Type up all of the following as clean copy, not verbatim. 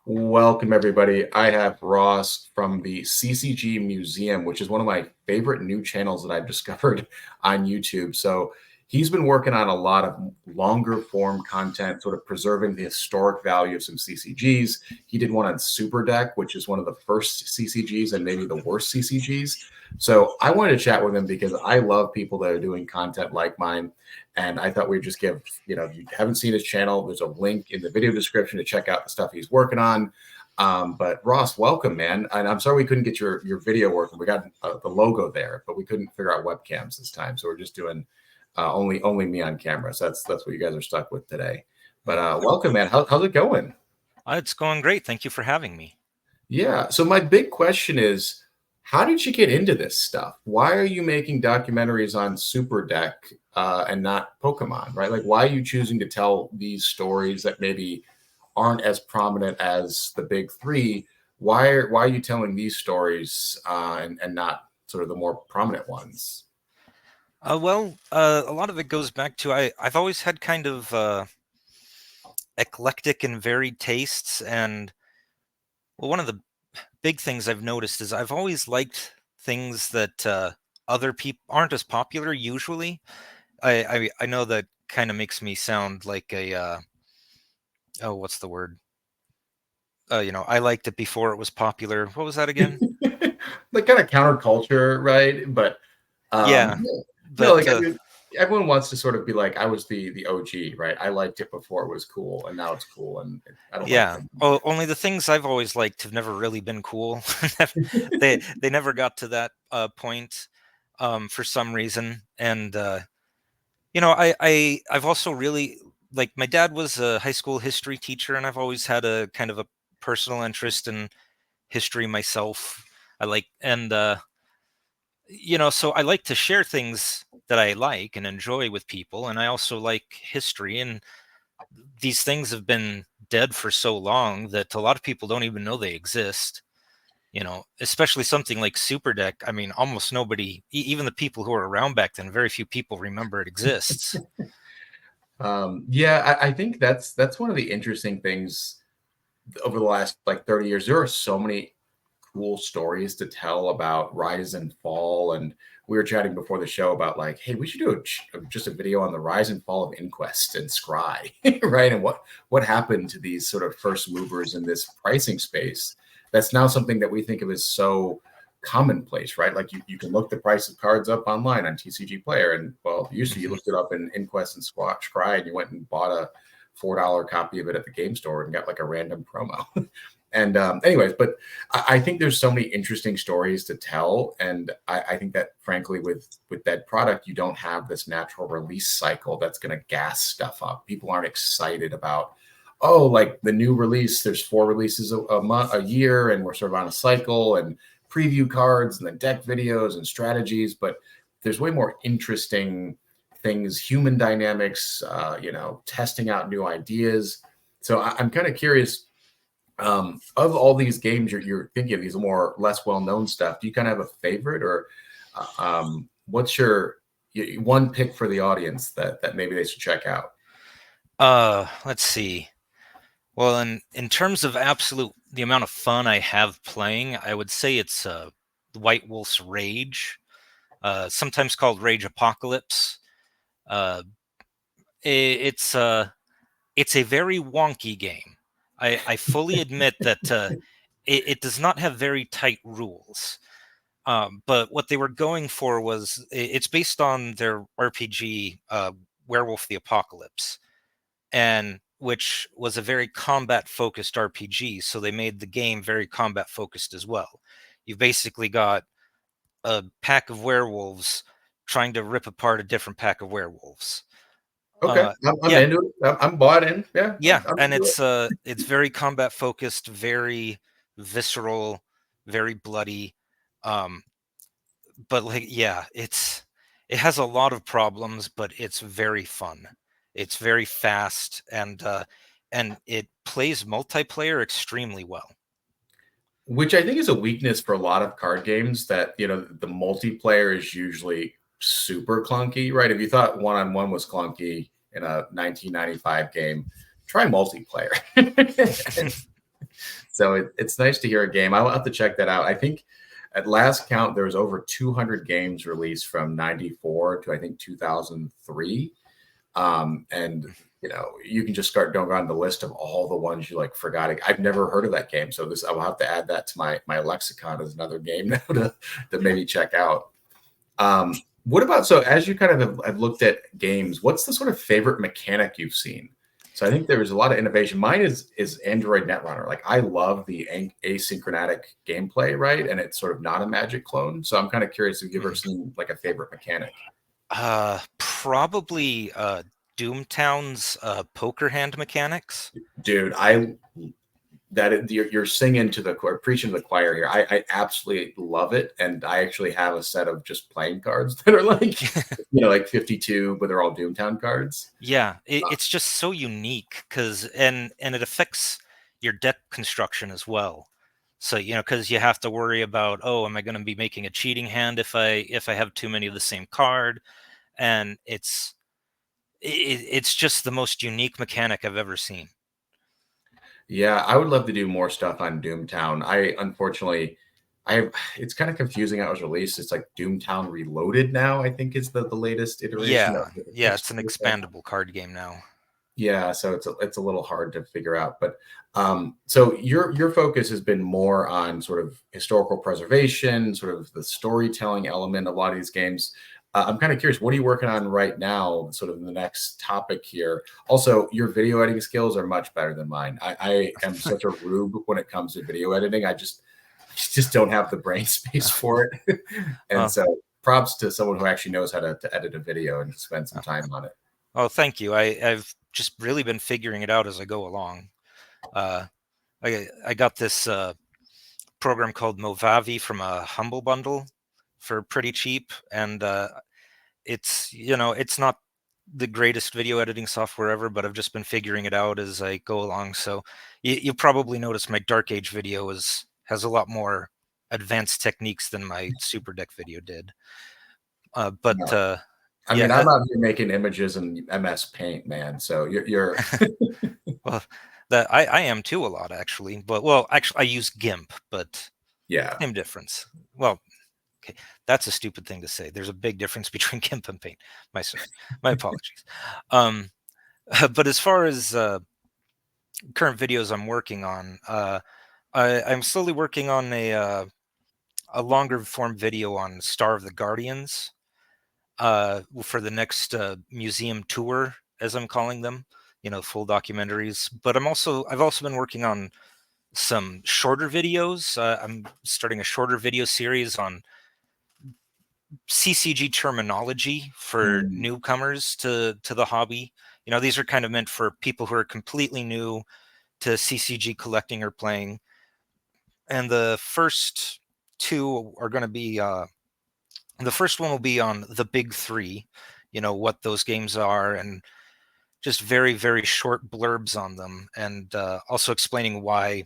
Welcome, everybody. I have Ross from the CCG Museum, which is one of my favorite new channels that I've discovered on YouTube. So he's been working on a lot of longer form content, sort of preserving the historic value of some CCGs. He did one on Super Deck, which is one of the first CCGs and maybe the worst CCGs. So I wanted to chat with him because I love people that are doing content like mine. And I thought we'd just give, if you haven't seen his channel, there's a link in the video description to check out the stuff he's working on. But Ross, welcome, man. And I'm sorry we couldn't get your video working. We got the logo there, but we couldn't figure out webcams this time. So we're just doing only me on camera. So that's what you guys are stuck with today. But welcome, man. How's it going? It's going great. Thank you for having me. Yeah. So my big question is, how did you get into this stuff? Why are you making documentaries on Super Deck and not Pokemon, right? Like, why are you choosing to tell these stories that maybe aren't as prominent as the big three? Why are you telling these stories and not sort of the more prominent ones? A lot of it goes back to I've always had kind of eclectic and varied tastes, and one of the big things I've noticed is I've always liked things that other people aren't as popular usually. I know that kind of makes me sound like a oh, what's the word? I liked it before it was popular. What was that again? Like kind of counterculture, right? But Yeah, no, but like everyone wants to sort of be like, I was the OG, right? I liked it before it was cool, and now it's cool, and I don't like yeah. them. Oh, only the things I've always liked have never really been cool. They never got to that point for some reason. And I've also really like my dad was a high school history teacher, and I've always had a kind of a personal interest in history myself. I like and so I like to share things that I like and enjoy with people, and I also like history, and these things have been dead for so long that a lot of people don't even know they exist. Especially something like Super Deck. I mean, almost nobody, even the people who were around back then, very few people remember it exists. Yeah, I think that's one of the interesting things over the last like 30 years. There are so many cool stories to tell about rise and fall. And we were chatting before the show about like, hey, we should do just a video on the rise and fall of Inquest and Scry, right? And what happened to these sort of first movers in this pricing space. That's now something that we think of as so commonplace, right? Like you can look the price of cards up online on TCG Player, and well, used to you looked it up in Inquest and Scry, and you went and bought a $4 copy of it at the game store and got like a random promo. And anyways, but I think there's so many interesting stories to tell, and I think that frankly, with that product, you don't have this natural release cycle that's going to gas stuff up. People aren't excited about, oh, like the new release. There's 4 releases a month, a year, and we're sort of on a cycle, and preview cards, and then deck videos and strategies. But there's way more interesting things, human dynamics, testing out new ideas. So I'm kind of curious, of all these games you're thinking of, these more less well-known stuff, do you kind of have a favorite, or what's your one pick for the audience that maybe they should check out? Let's see. Well, in terms of the amount of fun I have playing, I would say it's White Wolf's Rage, sometimes called Rage Apocalypse. Uh, it's a very wonky game. I fully admit that it does not have very tight rules. But what they were going for was it's based on their RPG, Werewolf the Apocalypse, and which was a very combat focused RPG. So they made the game very combat focused as well. You've basically got a pack of werewolves trying to rip apart a different pack of werewolves. Okay, I'm Yeah, into it. I'm bought in. Yeah, yeah, I'm and into it. it's very combat focused, very visceral, very bloody. Um, but like, yeah, it has a lot of problems, but it's very fun. It's very fast, and it plays multiplayer extremely well. Which I think is a weakness for a lot of card games, that the multiplayer is usually super clunky, right? If you thought one-on-one was clunky in a 1995 game, try multiplayer. So it's nice to hear a game. I'll have to check that out. I think at last count, there was over 200 games released from 94 to I think 2003. And you can just start going on the list of all the ones you like forgot. I've never heard of that game, so this I will have to add that to my lexicon as another game now to maybe check out. What about, so as you kind of have looked at games, what's the sort of favorite mechanic you've seen? So I think there was a lot of innovation. Mine is Android Netrunner. Like I love the asynchronatic gameplay, right? And it's sort of not a Magic clone. So I'm kind of curious if you've ever seen like a favorite mechanic. Probably Doomtown's poker hand mechanics. Dude, you're singing to the choir, preaching to the choir here. I absolutely love it, and I actually have a set of just playing cards that are like like 52, but they're all Doomtown cards. Yeah, it's just so unique and it affects your deck construction as well. So because you have to worry about, oh, am I going to be making a cheating hand if I have too many of the same card? And it's just the most unique mechanic I've ever seen. Yeah, I would love to do more stuff on Doomtown. It's kind of confusing how it was released. It's like Doomtown Reloaded now, I think is the latest iteration of Yeah, it's an expandable card game now. Yeah, so it's a little hard to figure out. But so your focus has been more on sort of historical preservation, sort of the storytelling element of a lot of these games. I'm kind of curious, what are you working on right now, sort of the next topic here? Also, your video editing skills are much better than mine. I am such a rube when it comes to video editing. I just don't have the brain space for it. And so props to someone who actually knows how to edit a video and spend some time on it. Oh, thank you. I've just really been figuring it out as I go along. I got this program called Movavi from a Humble Bundle for pretty cheap, and it's not the greatest video editing software ever, but I've just been figuring it out as I go along. So you probably noticed my Dark Age video has a lot more advanced techniques than my Super Deck video did. But no. I mean, I'm out here making images in MS Paint, man. So you're well, that I am too a lot actually. But actually I use GIMP, but yeah, same difference. Well, okay, that's a stupid thing to say. There's a big difference between GIMP and Paint. My apologies. But as far as current videos I'm working on, I'm slowly working on a longer form video on Star of the Guardians for the next museum tour, as I'm calling them. Full documentaries. But I've also been working on some shorter videos. I'm starting a shorter video series on CCG terminology for newcomers to the hobby. These are kind of meant for people who are completely new to CCG collecting or playing. And the first two are going to be the first one will be on the big three, what those games are, and just very, very short blurbs on them, and also explaining why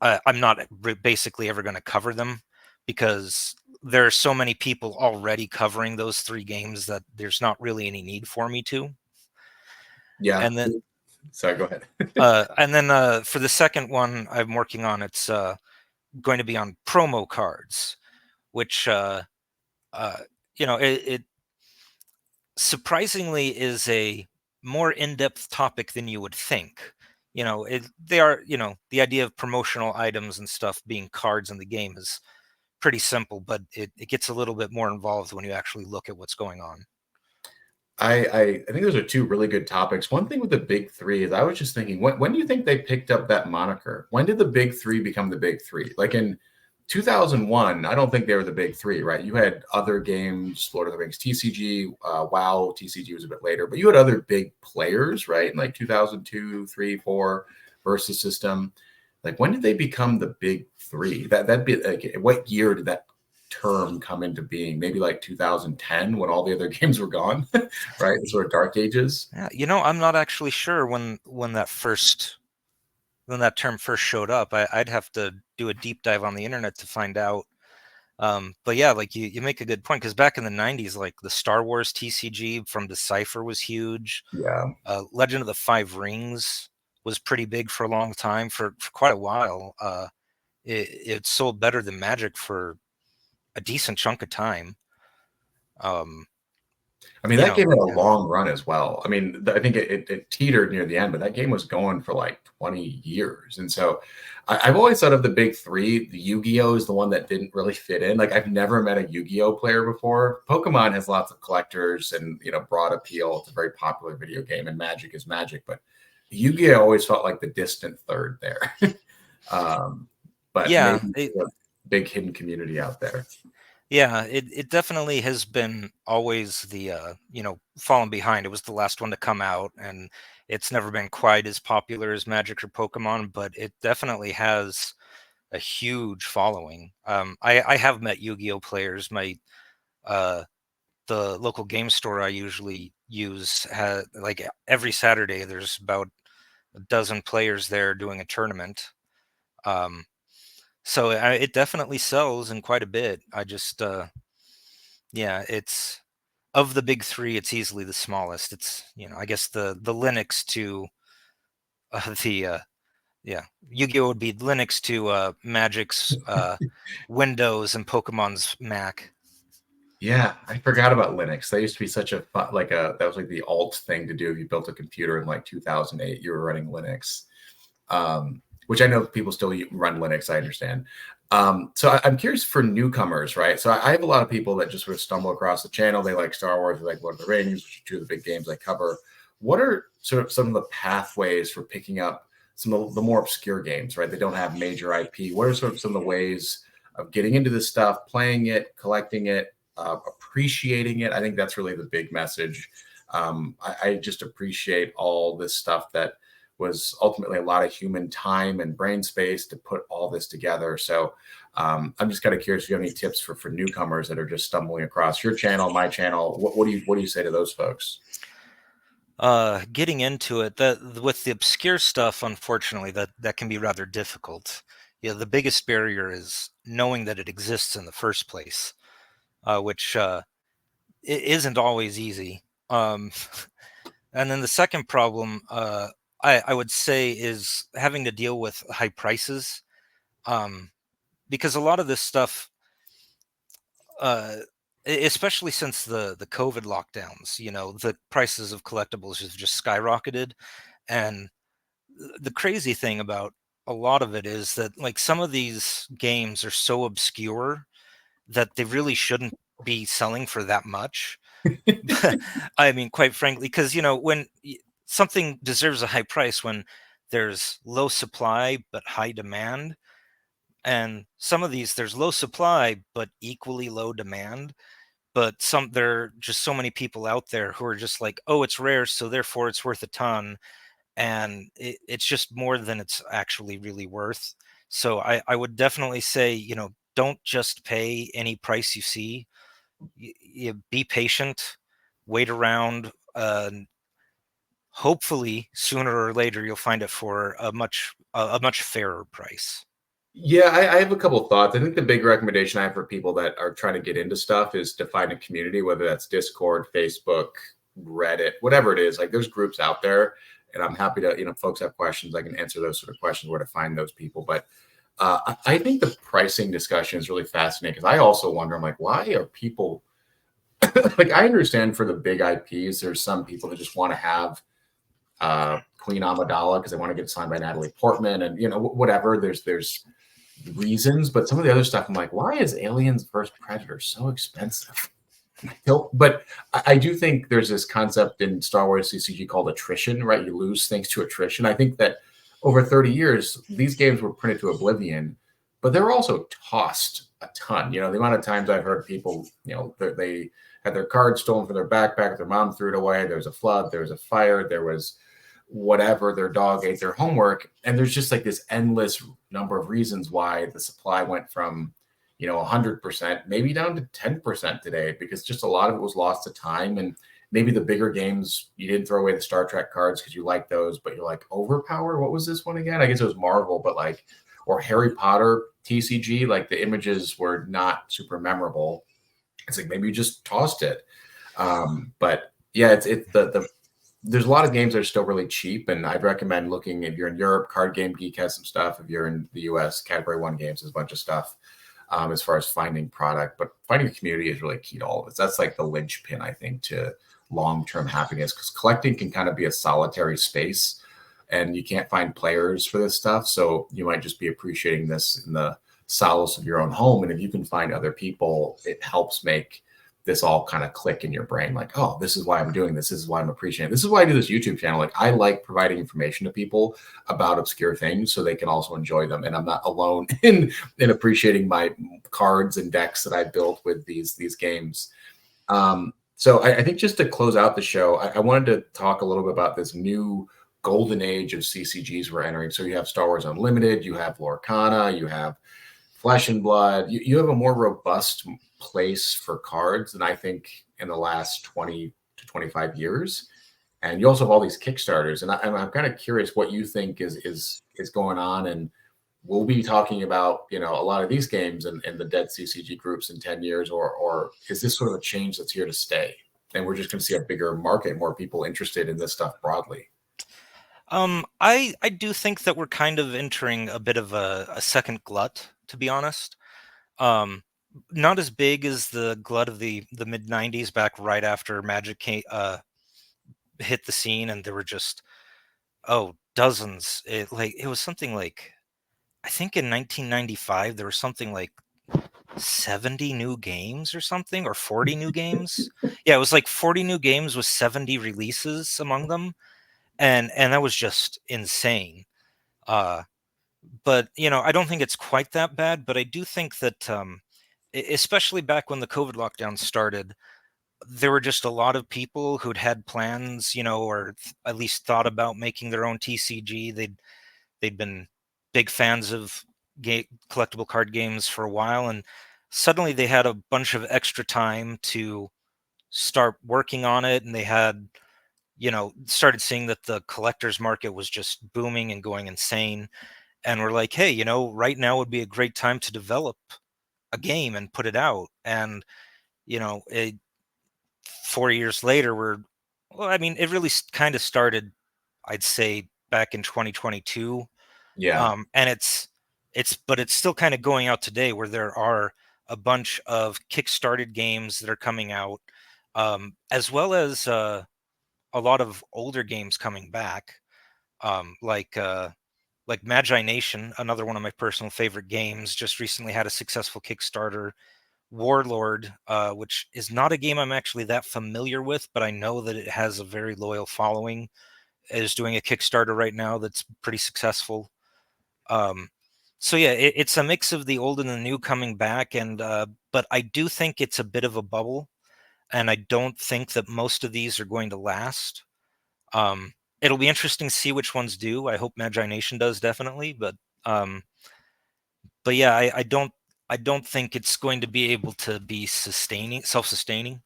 I'm not basically ever going to cover them, because there are so many people already covering those three games that there's not really any need for me to. Yeah. And then, sorry, go ahead. For the second one I'm working on, it's going to be on promo cards, which it surprisingly is a more in-depth topic than you would think. They are, the idea of promotional items and stuff being cards in the game is pretty simple, but it gets a little bit more involved when you actually look at what's going on. I think those are two really good topics. One thing with the big three is I was just thinking, when do you think they picked up that moniker? When did the big three become the big three? Like in 2001, I don't think they were the big three, right? You had other games, Lord of the Rings, TCG, WoW, TCG was a bit later, but you had other big players, right? In like 2002, 3, 4 versus system. Like when did they become the big three? That'd be like, what year did that term come into being? Maybe like 2010 when all the other games were gone, right? The sort of dark ages. Yeah, I'm not actually sure when that term first showed up. I'd have to do a deep dive on the internet to find out. But yeah, like you make a good point, because back in the 90s, like the Star Wars TCG from Decipher was huge. Yeah. Legend of the Five Rings was pretty big for a long time, for quite a while. It sold better than Magic for a decent chunk of time. Um, I mean, you that know, game had a yeah. long run as well. I mean, I think it teetered near the end, but that game was going for like 20 years. And so I've always thought of the big three. The Yu-Gi-Oh is the one that didn't really fit in. Like, I've never met a Yu-Gi-Oh player before. Pokemon has lots of collectors and, broad appeal. It's a very popular video game, and Magic is Magic. But Yu-Gi-Oh always felt like the distant third there. um, but Yeah, maybe a big hidden community out there. yeah, it definitely has been always the falling behind. It was the last one to come out, and it's never been quite as popular as Magic or Pokemon, but it definitely has a huge following. I have met Yu-Gi-Oh players. Uh, the local game store I usually use has, like, every Saturday there's about a dozen players there doing a tournament. Um, so it definitely sells in quite a bit. I just yeah, it's of the big three, it's easily the smallest. It's, I guess the Linux to the yeah, Yu-Gi-Oh would be Linux to Magic's Windows and Pokemon's Mac. Yeah, I forgot about Linux. That used to be such a fun, that was like the alt thing to do if you built a computer in like 2008. You were running Linux, which I know people still run Linux. I understand. I'm curious for newcomers, right? So I have a lot of people that just sort of stumble across the channel. They like Star Wars, they like Lord of the Rings, which are two of the big games I cover. What are sort of some of the pathways for picking up some of the more obscure games, right? They don't have major IP. What are sort of some of the ways of getting into this stuff, playing it, collecting it, appreciating it? I think that's really the big message. I just appreciate all this stuff that was ultimately a lot of human time and brain space to put all this together. So I'm just kind of curious if you have any tips for newcomers that are just stumbling across your channel, my channel. What do you say to those folks? Getting into it, that with the obscure stuff, unfortunately, that can be rather difficult. Yeah, the biggest barrier is knowing that it exists in the first place, which it isn't always easy. Um, and then the second problem, I would say, is having to deal with high prices, um, because a lot of this stuff, uh, especially since the COVID lockdowns, the prices of collectibles have just skyrocketed. And the crazy thing about a lot of it is that, like, some of these games are so obscure that they really shouldn't be selling for that much. I mean, quite frankly, because when something deserves a high price when there's low supply but high demand, and some of these there's low supply but equally low demand. But there are just so many people out there who are just like, oh, it's rare, so therefore it's worth a ton, and it's just more than it's actually really worth. So I would definitely say, don't just pay any price you see. You be patient, wait around. Hopefully, sooner or later, you'll find it for a much fairer price. Yeah, I have a couple of thoughts. I think the big recommendation I have for people that are trying to get into stuff is to find a community, whether that's Discord, Facebook, Reddit, whatever it is. Like, there's groups out there, and I'm happy to, folks have questions, I can answer those sort of questions, where to find those people. But I think the pricing discussion is really fascinating, because I also wonder, I'm like, why are people like, I understand for the big IPs, there's some people that just want to have Queen Amidala because they want to get signed by Natalie Portman, and whatever. There's reasons, but some of the other stuff, I'm like, why is Aliens vs Predator so expensive? But I do think there's this concept in Star Wars CCG called attrition, right? You lose things to attrition. I think that over 30 years, these games were printed to oblivion, but they were also tossed a ton. The amount of times I've heard people, they had their cards stolen from their backpack, their mom threw it away, there was a flood, there was a fire, there was whatever, their dog ate their homework. And there's just like this endless number of reasons why the supply went from 100% maybe down to 10% today, because just a lot of it was lost to time. And maybe the bigger games, you didn't throw away the Star Trek cards because you like those, but you're like, Overpower, what was this one again? I guess it was Marvel, but like, or Harry Potter TCG, like the images were not super memorable. It's like maybe you just tossed it. But yeah, it's the there's a lot of games that are still really cheap, and I'd recommend looking if you're in Europe. Card Game Geek has some stuff. If you're in the US, Category One Games has a bunch of stuff as far as finding product. But finding a community is really key to all of this. That's like the linchpin, I think, to long-term happiness, because collecting can kind of be a solitary space, and you can't find players for this stuff. So you might just be appreciating this in the solace of your own home. And if you can find other people, it helps make this all kind of click in your brain, like, oh, this is why I'm doing this. This is why I'm appreciating it. This is why I do this YouTube channel. Like, I like providing information to people about obscure things so they can also enjoy them. And I'm not alone in appreciating my cards and decks that I built with these games. So I think just to close out the show, I wanted to talk a little bit about this new golden age of CCGs we're entering. So you have Star Wars Unlimited, you have Lorcana, you have Flesh and Blood. You have a more robust place for cards than I think in the last 20 to 25 years. And you also have all these Kickstarters. And I'm kind of curious what you think is going on. And we'll be talking about, a lot of these games and the dead CCG groups in 10 years, or is this sort of a change that's here to stay? And we're just going to see a bigger market, more people interested in this stuff broadly. I do think that we're kind of entering a bit of a second glut, to be honest. Um, Not as big as the glut of the mid '90s, back right after Magic hit the scene, and there were just dozens. It was something like, I think in 1995 there was something like 70 new games or something, or 40 new games. Yeah, it was like 40 new games with 70 releases among them, and that was just insane. Uh, but I don't think it's quite that bad. But I do think that, especially back when the COVID lockdown started, there were just a lot of people who'd had plans, or at least thought about making their own TCG. They'd been big fans of collectible card games for a while, and suddenly they had a bunch of extra time to start working on it, and they had started seeing that the collectors market was just booming and going insane, and we're like, hey, right now would be a great time to develop a game and put it out. And 4 years later, I mean, it really kind of started, I'd say, back in 2022. Yeah. And but it's still kind of going out today, where there are a bunch of kickstarted games that are coming out, as well as a lot of older games coming back, um, like uh, like Magi Nation, another one of my personal favorite games, just recently had a successful Kickstarter. Warlord, which is not a game I'm actually that familiar with, but I know that it has a very loyal following, is doing a Kickstarter right now that's pretty successful. Um, so yeah, it's a mix of the old and the new coming back, and but I do think it's a bit of a bubble, and I don't think that most of these are going to last. It'll be interesting to see which ones do. I hope Magi Nation does, definitely, um, but yeah, I don't think it's going to be able to be self-sustaining.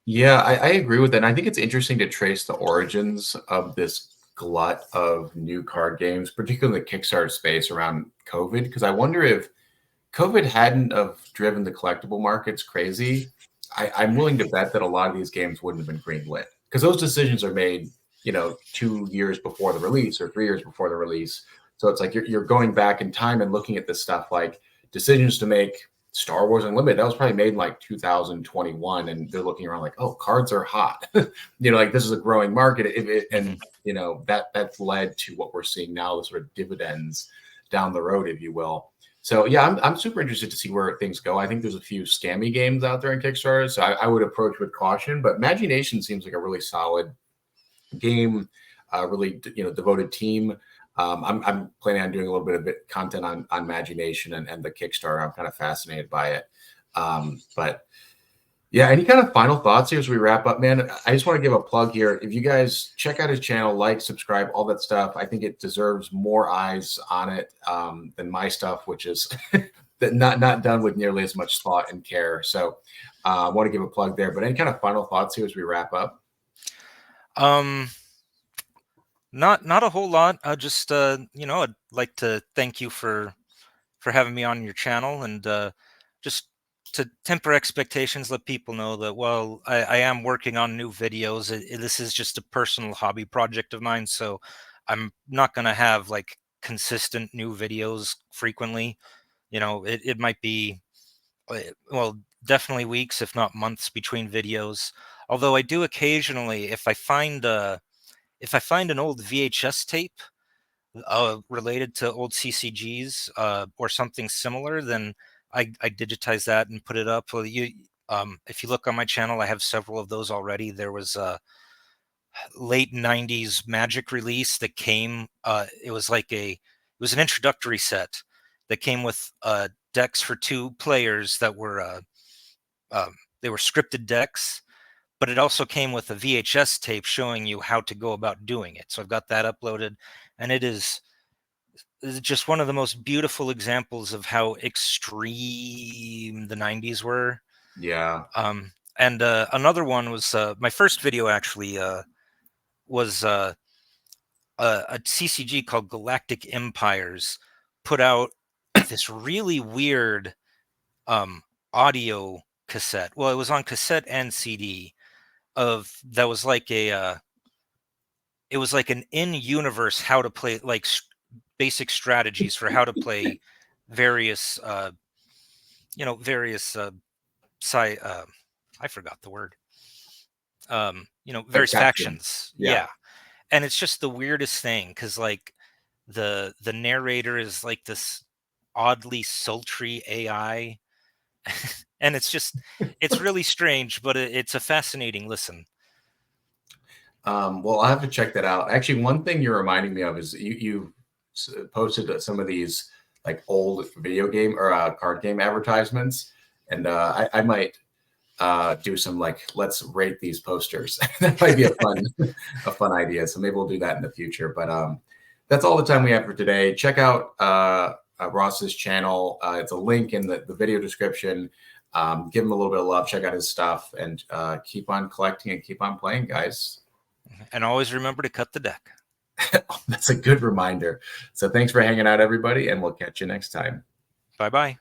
Yeah, I agree with that. And I think it's interesting to trace the origins of this glut of new card games, particularly in the Kickstarter space around COVID, because I wonder if COVID hadn't have driven the collectible markets crazy. I'm willing to bet that a lot of these games wouldn't have been greenlit, because those decisions are made, 2 years before the release or 3 years before the release. So it's like you're going back in time and looking at this stuff, like decisions to make Star Wars Unlimited. That was probably made in like 2021, and they're looking around like, oh, cards are hot. Like this is a growing market, Mhm. and that's led to what we're seeing now, the sort of dividends down the road, if you will. So yeah, I'm super interested to see where things go. I think there's a few scammy games out there in Kickstarter, so I would approach with caution. But Imagination seems like a really solid game, really devoted team. I'm planning on doing a little bit of content on Imagination and the Kickstarter. I'm kind of fascinated by it. But yeah, any kind of final thoughts here as we wrap up, man? I just want to give a plug here. If you guys check out his channel, like, subscribe, all that stuff, I think it deserves more eyes on it than my stuff, which is that not done with nearly as much thought and care. So I want to give a plug there. But any kind of final thoughts here as we wrap up? Um, not a whole lot. Just I'd like to thank you for having me on your channel, and just to temper expectations, let people know that, well, I am working on new videos. This is just a personal hobby project of mine, so I'm not going to have like consistent new videos frequently. It might be, well, definitely weeks, if not months between videos. Although I do occasionally, if I find an old VHS tape related to old CCGs or something similar, then I digitize that and put it up. Well, if you look on my channel, I have several of those already. There was a late '90s Magic release that came. It was an introductory set that came with decks for 2 players that were they were scripted decks, but it also came with a VHS tape showing you how to go about doing it. So I've got that uploaded, and it is just one of the most beautiful examples of how extreme the '90s were. Yeah. And another one was my first video actually was a CCG called Galactic Empires put out this really weird um, audio cassette. Well, it was on cassette and CD of that was like it was like an in-universe how to play, like basic strategies for how to play various various sci I forgot the word. Like Various faction. factions. Yeah. Yeah. And it's just the weirdest thing because like the narrator is like this oddly sultry AI. And it's really strange, but it's a fascinating listen. Well, I'll have to check that out. Actually, one thing you're reminding me of is you posted some of these like old video game or card game advertisements, and I might do some like let's rate these posters. That might be a fun idea. So maybe we'll do that in the future. But that's all the time we have for today. Check out Ross's channel. It's a link in the video description. Give him a little bit of love. Check out his stuff and keep on collecting and keep on playing, guys. And always remember to cut the deck. That's a good reminder. So thanks for hanging out, everybody, and we'll catch you next time. Bye bye.